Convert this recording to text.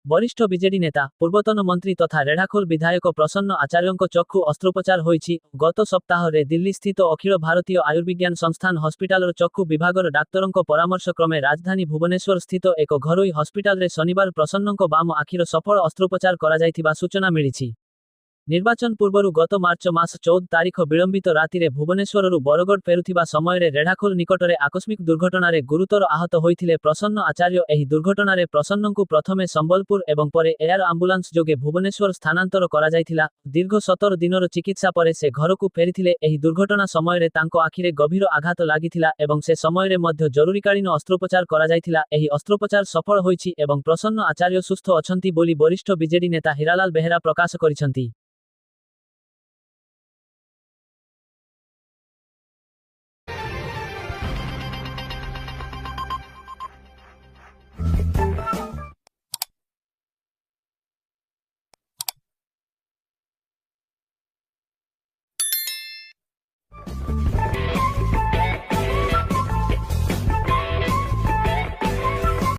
वरिष्ठ बीजेडी नेता पूर्वतन मंत्री तथा रेढ़ाखोल विधायक प्रसन्न आचार्य चक्षु अस्त्रोपचार होईछि। गत सप्ताह दिल्ली स्थित अखिल भारतीय आयुर्विज्ञान संस्थान हस्पिटाल चक्षु विभागर डाक्तरों परामर्श क्रमे राजधानी भुवनेश्वर स्थित एक घरोई हस्पिटाल शनिवार प्रसन्नों बाम आखिर सफल अस्त्रोपचार करा जायथिबा सूचना मिलिछि। निर्वाचन पूर्वरु गत मार्च मास 14 तारिख विलंबित राति भुवनेश्वररु बरगड़ फेरुथिबा समय रेढ़ाखोल निकटरे आकस्मिक दुर्घटनारे गुरुतर आहत होइथिले प्रसन्न आचार्य। एही दुर्घटनारे प्रसन्नंकु प्रथमे संबलपुर एवं परे एयर आम्बुलांस जोगे भुवनेश्वर स्थानांतर करा जायथिला। दीर्घ 17 दिनर चिकित्सा परे से घरकु फेरिथिले। एही दुर्घटना समय तांको आखिरे गभीर आघात लागिथिला एवं से समय मध्य जरूरीकालीन अस्त्रोपचार करा जायथिला। एही अस्त्रोपचार सफल होइछि एवं प्रसन्न आचार्य सुस्थ अछंती बोली वरिष्ठ बीजेडी नेता हीरालाल बेहेरा प्रकाश करिसंती।